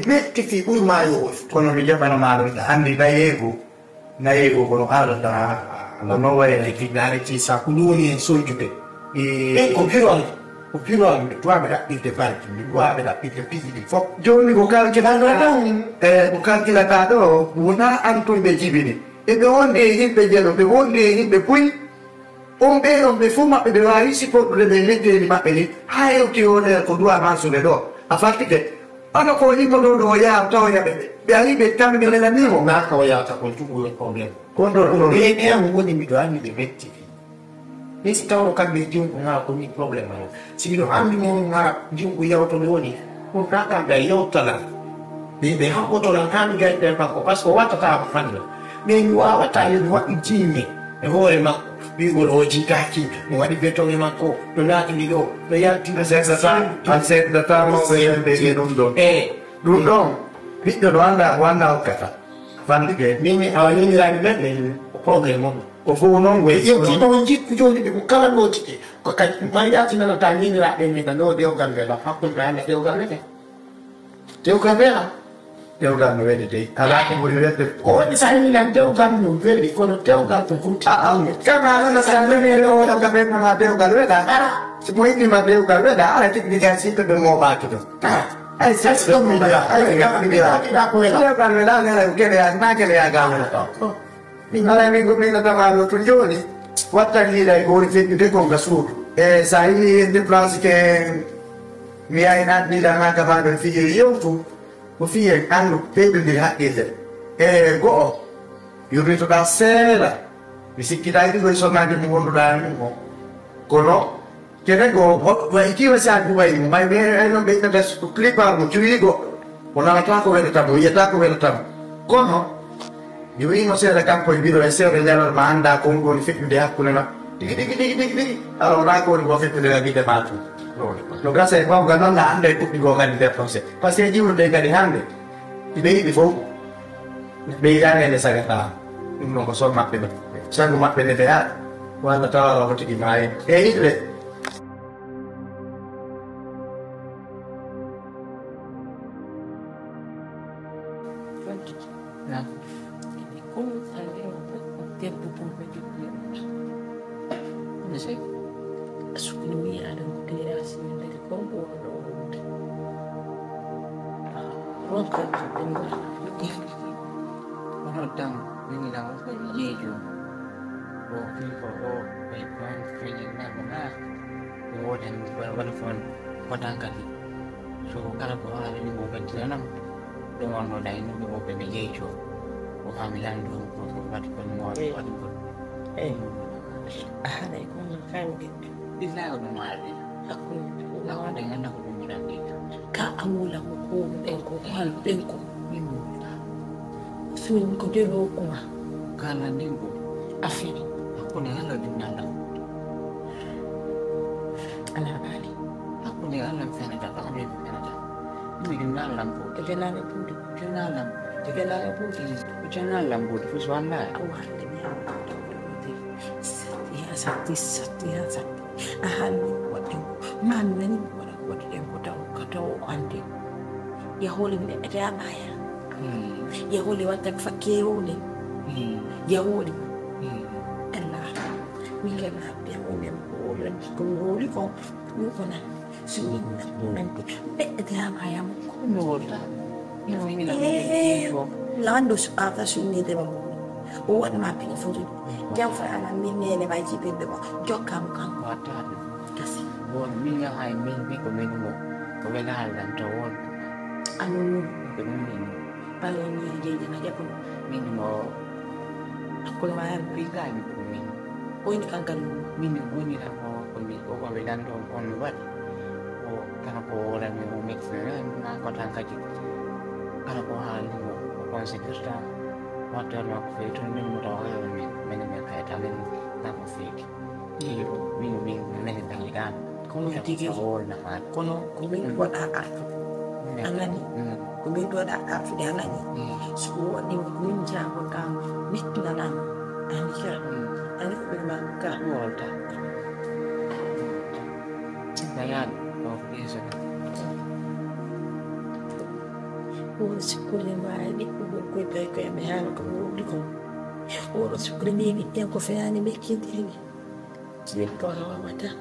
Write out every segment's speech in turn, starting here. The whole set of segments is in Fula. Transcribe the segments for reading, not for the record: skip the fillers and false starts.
metti urmai quando mi chiamano male anni da ego con alta la nuova elettricità ci sa culuni e soggiute e computer guarda il departamento guarda il pizzi di fuoco giorni con calci da dato una anto imbecibili e donde impediano per onde in poi non mi fuma e deve si può vedere di mappere hai ti ora con due avanzo le do a farti che hanno poi il modo ya toia be ali bettami nella nemo na toia ta con tu il problema quando uno è un buon individuale di metti e si trova cambio di un con il problema si lo hanno una di un guia autoleoni un kaka da yotala be ha ko to lan kan ga da ko pasko wata ta fanno me yuwa wata yi wa injini e hore ma bigolo jikaki mwadi betoni mako tunati lido bayati senza tamo se non Rundong video wanda okata fandige mimi awalini la mbele problema ko non we io ti non jittu joni di kala noti ko ka bayati na tangini la demi da no deo gambela hakku grande deo gambela Teogan vedi, allora volete come sai la Teogan vedi con Teogan karena la sangue ora capendo ma Teogan veda se poi di ma Teogan veda alla tecnica si per muovato sai come da Teogan veda che le anche le agano non mi conviene da farlo tu giorni quattro gli dai con i con su sai di frasi che mi hai nati da una cavata figlio io tu Ufie hanno pedo di hackete go io vedo da sera mi si chiede di questo ma di mondo da cono che nego vai ti sa vai mai non vedo da su clipa mo ci dico una attacco per tabu io attacco per tabu cono io vengo sera campo il video essere della manda con il figlio di acqua allora con il figlio della vita matto lo grazie qua non ande tutti i governi del forse pasti di uno dei cari ande di dei fuoco dei cari le sagata non so mappe sanno mappe le teat quando tra la di mai e il Swing ko de lo ko kana ningo afi ako ne ala dinala ala bali ako ne ala Canada ka ne Canada mi dinala ko dinala pudi dinala pudi fuswana awali ya sakti ahali watu manani watu kata ande ya holi ne ada maya Yahudi watakfakia ule Yahudi Allah wile mapi ule mpole kumuli ko yukona sini nanti beda maya mkunora lando aka sini de mo o wana mapi fundi jafa ala minene bajibe de mo jokam kam wata kasi won minya hai min ko menmo ko wela halan tawon anu paling dia aja pun minum aku lumayan berikan minum oh ini kan minum bunyi lah pemilik orang belan tu orang buat oh karena orang yang mix nak kau tangkap je karena kau hal ni kau sekitar wadah nak fitur ni mudah yang minum kayak talent nak fitur minum ni tanggikan kau nak tiga orang nak kau minum buat apa angani kumbe da afi da nani su wani mun ja ko ka mitu na nan an sha an ko ma ka wota dayan of this Ora sicuri mai di quei che mi hanno comunico. Ora sicuri mi tempo feani mi chiedi. Chi parla mata.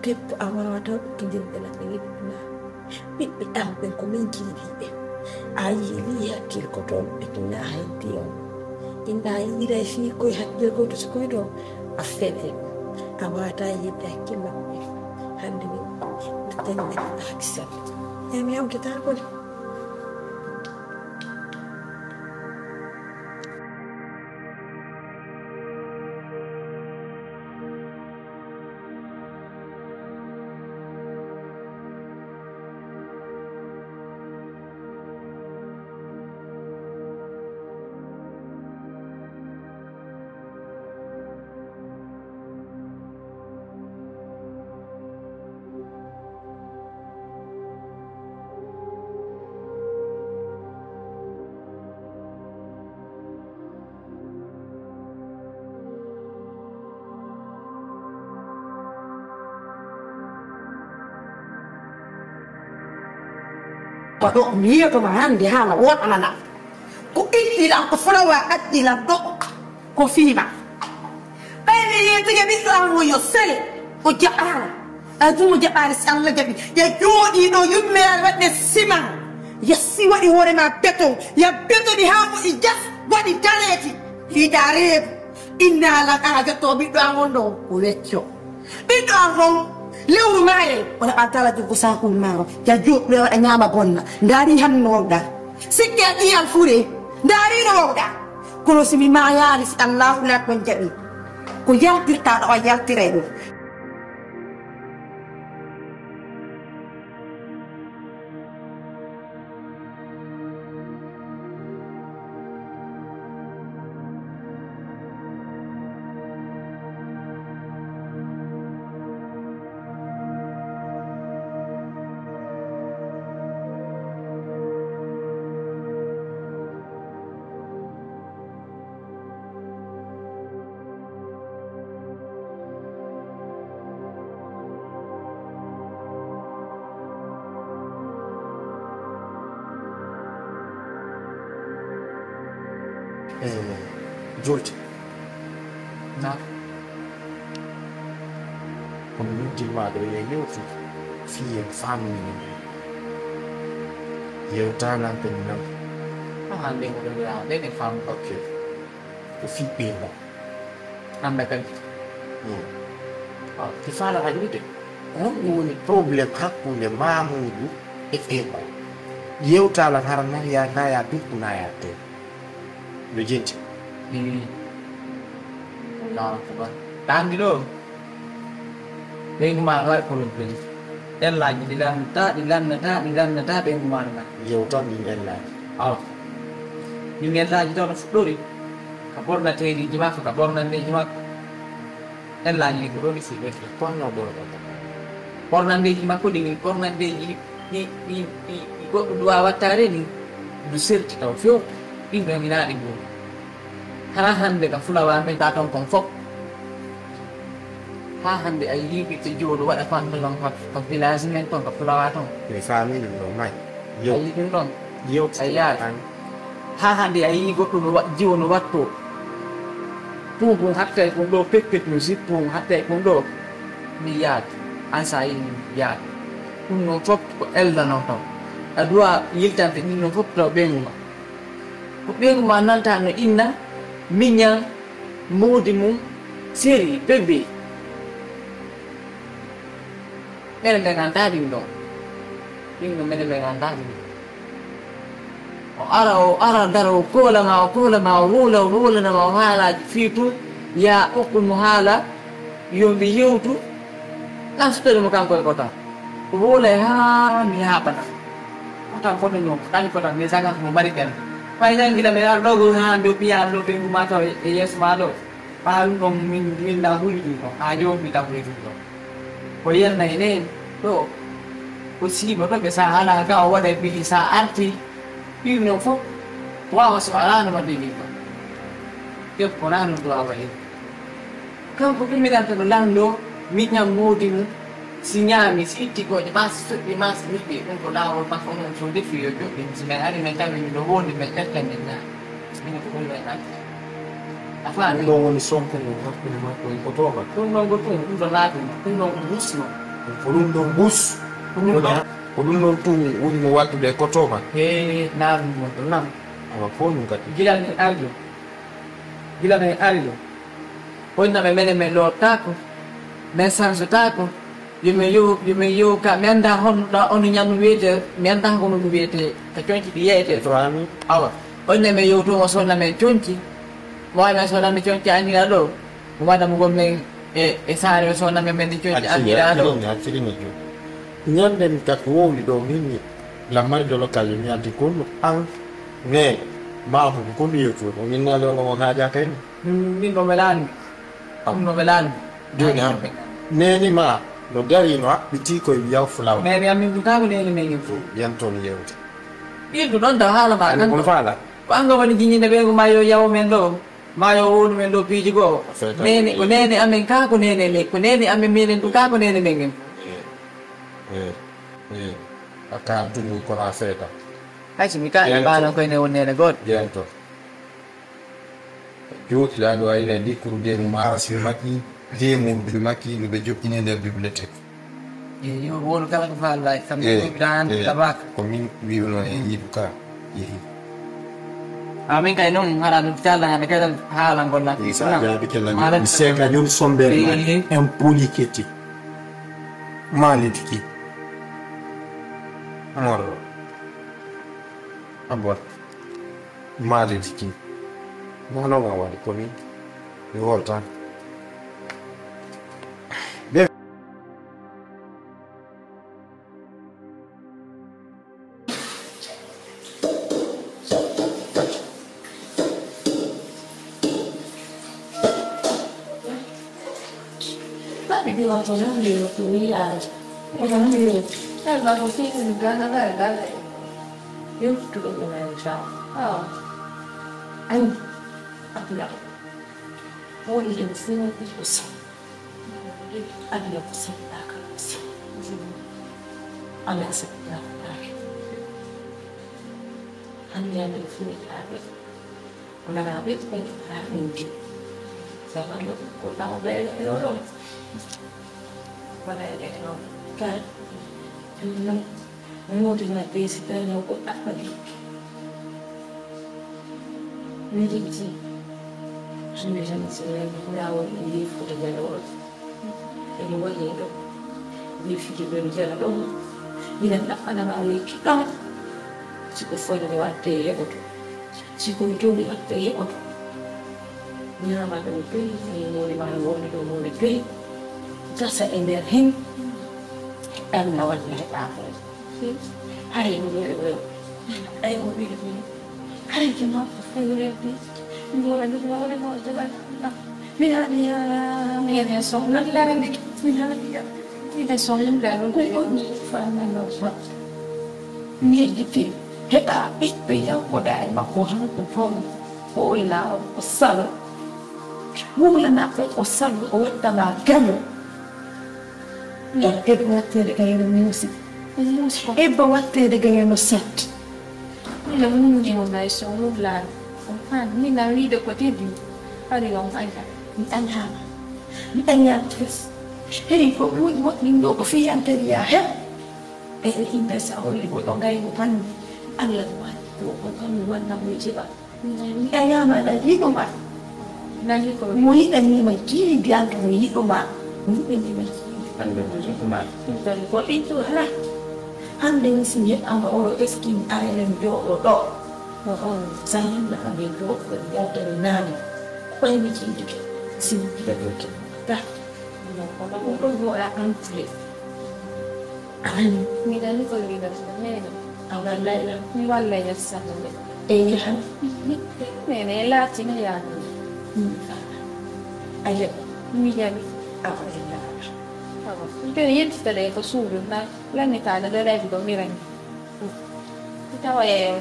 Che amata che di bella che mi ampe come chiedi. Ai lì a che coto e na dio. Inda ira fi ko hakde ko to ko do afele. Amata yida kima. Hande mi tende accept. E mi am kita ko. Waduh, dia kemarin di hala wat anak. Ku tidak ke fulawa at tidak dok ku fima. Ini yang tiga bisa mau yosel. Ku jalan. Adu mau jalan sang lagi. Ya jodi no yumer wat ne sima. Ya siwa di hore ma beto. Ya beto di hamu ijas wat di taleti. Hidare. Inna la kaga to bi dangondo. Ulecho. Bi dangondo. Lewru maye wala atala jugo saku maro ya juk le wala nyama bonna ndari han noda sikke di al fure ndari noda kono simi mayali si Allah la ko jabi ko yaltir ta o yaltire George. Nah. Community madre ya yo fi family. Yo talan penang. Hande udah ada fam oke. Ku fi pila. Anda kan. Ti fala aja gitu. Ni problem hakku le mamu itu. Yo talan harana ya na ya biku na ya te. Legit. Đó các bạn đi đâu đây mà lại còn được em lại đi làm ta bên ngoài mà Yo tan di ella. nhưng em lại cho nó đôi đi kabor na chơi đi cuma kabor na đi cuma em lại như cái đi xí về Pon no do. kabor na đi cuma aku dengan kabor na đi di gua dua watare ni dusir kita fio ini yang mina di gua hahan de ka fulawa men ta tong kong fok hahan de ai bi tu ju do wa da fan long ka population men tong ka fulawa tong Người family no mai. Yo ai ni tong yo Ayah. hahan de ai go ku wa ju no wa to pu ku hat te ku do pek music pu hat te ku do ni yat asai yat ku no fok el da no tong adua yiltan te ni no fok do bengu ku bengu manan ta no inna minha modimu seri bebe mera dengan tadi dong ini mera dengan tadi ara daro kola ma rula na ma hala fitu ya ukul muhala yombi yutu langsung mo kan kota boleh ha ni apa na kota kota no kan kota ni sangat memberikan Paisan kita merah logo ha dopian lo pengu mato yes malo palu kong min dahulu itu ayo kita boleh itu koyan na ini to kusi bapak kesahala ka awal dari pilih saat sih ini fo wah soalan nama ini dia pernah nunggu awal itu kau mungkin minta terlang lo minyak mudi Signami, scritti con i massi, quindi un lavoro ma con un suo figlio, quindi si mi alimentava in lavoro, mi metteva in quindi quello è la fare. Non sono con potoma. Non go tu, un lato, un bussimo. Volundo bus. Volundo tu ultimo watu de kotoma. Nam. Ama ponu kati. Gila ni aldo. Poi na me lo taco. Message taco. Yume ka mi anda on nyanu wete, mi anda hono wete, ta cionci di yete. Trami. Awa. Poi ne me yo to mo sonna me cionci. Moi me sonna me cionci ani la do. Wada mo gomme e sare sonna me di cionci ani la do. Acili mejo. Nyande mtakuoni do mimi la majo lokali ni antikulu ang ne ma hu kundi yotu ni na lo ngo haja ken Min novelani. Novelani. dunya ne ni ma lo gari no biti ko yaw fulaw Me mi butago ne me ngi. yanton yewte Itu don da hala ba kan. ko fala Panga wani jinni ne be ko mayo yawo men do. Mayo wonu men do piji go. Nene ko nene amen ka ko nene le ko nene amen menen du ka ko nene mengen. aka tunu ko la feta Ai si mi ka ba na ko ne wonne ne god. yanto joti la do ay di kuru de ma arasi maki de mo bi maki no be joppi ne der bibliothèque Yo wonu kala ko fa la kam ko dan tabak. ko min wi wono e yiduka yehi Amin kay non haran tala ne ka halan gonna. isa ja bi kala mi seka nyum somber en poliketi malitiki amoro abot malitiki mono ma wali ko mi ni volta Di waktu nanti waktu lihat, orang nanti, kalau sih enggak ada, yuk dulu dengan siapa? Oh, aku nak, mau ingin sini di pusat, ada pusat tak pusat, ada sekitar, ada yang di sini ada, orang habis ada mungkin, sama lu kau tahu beli orang. Pada itu kan, mau dengan basic dan yang kau tak lagi. Jadi sih, sebenarnya saya mengawal ini pada jalur. Ini wajib itu, di sini berjalan dong. Bila nak ada balik kita, jika saya lewat dia, jika itu lewat dia, ni nama itu, ni mau di mana mau di Just in their him and no one let it happen. I didn't really will. I don't really will. I didn't know if I really did. You want to know what I want to do. Mira, son las largas. Mira, son las largas. Mira, thì hết à biết bây giờ của đại mà cô hắn cũng phong ôi là sợ muốn là nạp với cô sợ ôi ta là cam e bawatte ganhando music. E bawatte ganhando set. Nila muni mo na isang mublan. Ni narido ko tidi. Ari lang ay ni anha. Ni anya tes. Hei ko mo nindo ko fi anteria he. E inda sa oli ko dai ko pan. Ang lawan ko kan wan na mo jiba. Ni anya ma na di ko ma. Nani ko mo ni mai ki biang ko ni ko ma. Ni mai dan buat itu lah. Handing sini orang Eskim Island jauh dok. Saya nak ambil dok yang dari nani. Boleh bikin juga. Sini kita bikin. Dah. Kalau buat akan sulit. Ni dah ni kalau kita sebenarnya. Awal lain. Ni walai ya satu. Iya. Ni lah cina ya. Ayat. Ni jadi. Awal. Pero io ti starei con solo, ma la metà della replica mi rende. Então é,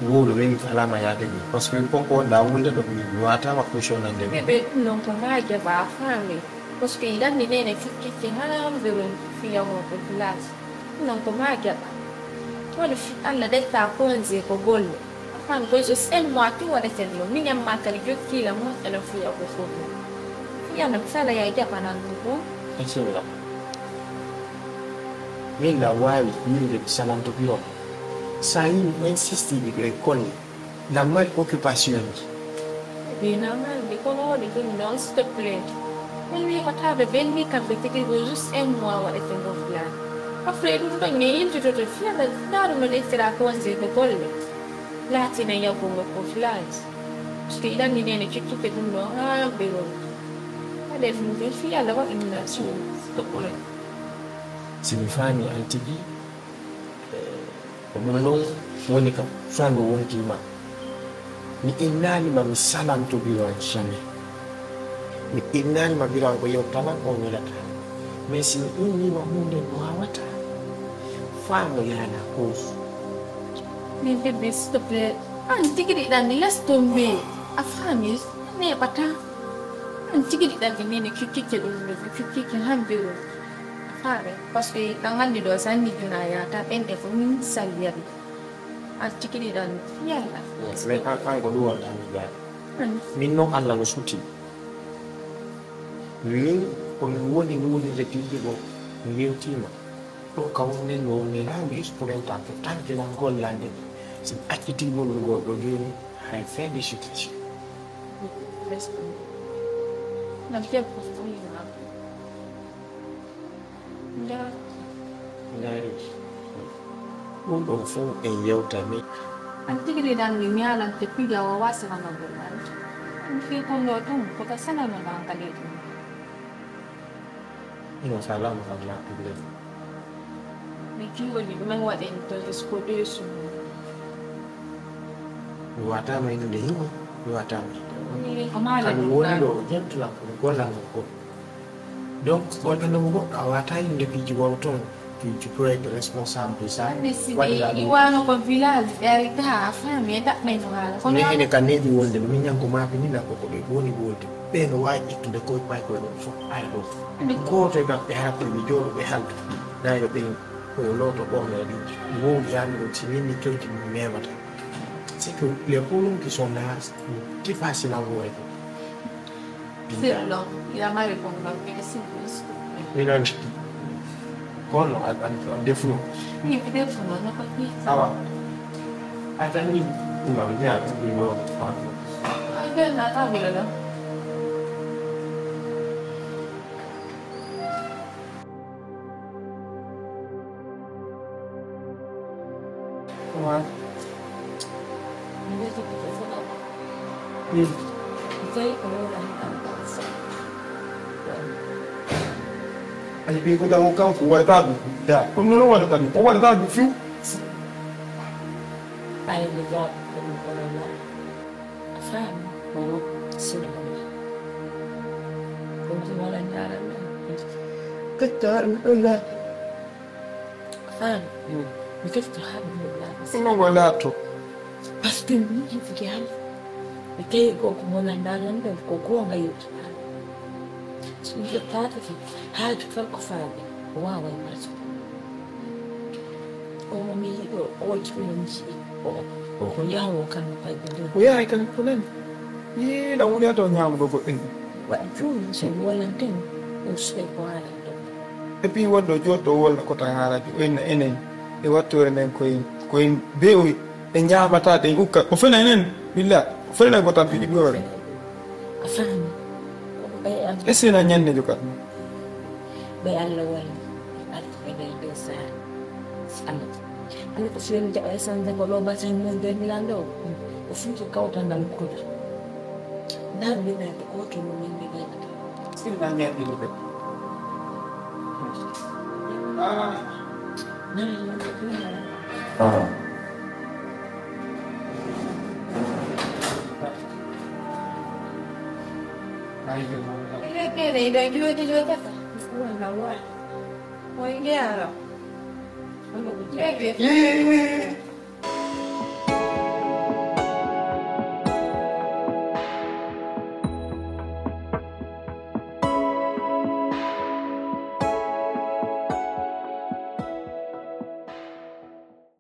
Wulu wengi alama yake ni parce que konko da wunda do ni wata wa kusho na ndebe. Bebe non coraggio va a farmi. Perché i danni nene che non vedono fino a popolare. Non coraggio. Quando alla detta conzi con gol. Fan questo semmo a tu ora se non mi ammata di giochi la mossa la fia questo. Io non sa lei già parlando. Insomma. Minda wai ni de salanto bio. Sai insisti di con la mal occupation. Bina ma di colori che non sto play. Quindi potrebbe venire capire che giusto è nuovo e tengo fiare. A freddo non niente tutto fiare da non essere cose che colle. Latina io come confidenza. Stila ni nene che tu che non ha vero. Adesso mi fiare la in la sua dopo. Sinifani antigi Omolong wonika fango wonkima ni inani ma misalam to biwan shame ni inani ma biwan ko yotala ko welata mesi inni ma munde no awata fango yana ko Mi bebe sto per antichi di danni la stombe a fami ne pata antichi di danni ne che lo hambiro fare perché tangan di dosa ni junaya ta ende fumin saliari antichi di danni yalla me fango duwa dan ga minno alla lo suti ni ko woni le tigo ni ultima to kawne no ne na mi studenta to tanke na gollande sin akiti mo go do gini hay fedi shikiti na pia costruire da ngari undo fu e yauta me antichi di danni mi ala te piga wa wasa na gollande anche con lo tu poca sana non anche lì ino salam Allah tu mi chiudo di come guarda in tutto scudo su wata mai da hiwo wata ni amala kan wondo jentula ko golla ko donc wata no go awata inde biji wonton tu peux être responsable ça iwano con village verità fammi da meno male ne ene kan ne di wonde mi nyanko ma fi ni na ko be woni wonde be no waji to de ko bay ko fo ay do ko to ga be ha ko mi jolo be hal na yo be ko loto ko me di wo yani do ti ni to ti mi mevata c'est que les problèmes qui sont là c'est facile à voir sì no la madre con la che si mais là con a défaut ni telefono non capisco ça va attends ni ma via di nuovo è la tavola là invece che cosa sei allora ai bi ko da ko kan ko wata da ko no wata ko wata du fiu Hai legato con la fame o solo continua a andare che torna fame mi che sto facendo sono guardato parce que mi fichiamo perché come andare nel cocco ma io sul fatto che ha di fare fare wow ma o mi o ci o yawo kan fai gudu ko ya kan kulen ni da wuri to nyam go din wa ju se wala tin o se ko ala e pi wado joto wala ko ta hala ju enen e watto enen ko be o e nyamata de ukka o fena enen billa o fena ko tan fi gore afan e se na nyanne juga be alla wala at be be sa sama ano ko sila nila isang nagoloba sa mga ganilando o finto ka utan ng kuda nabi na ito ko kinumin bigay na ito sila na nyanne juga che dei due cazzo guarda guarda vuoi che era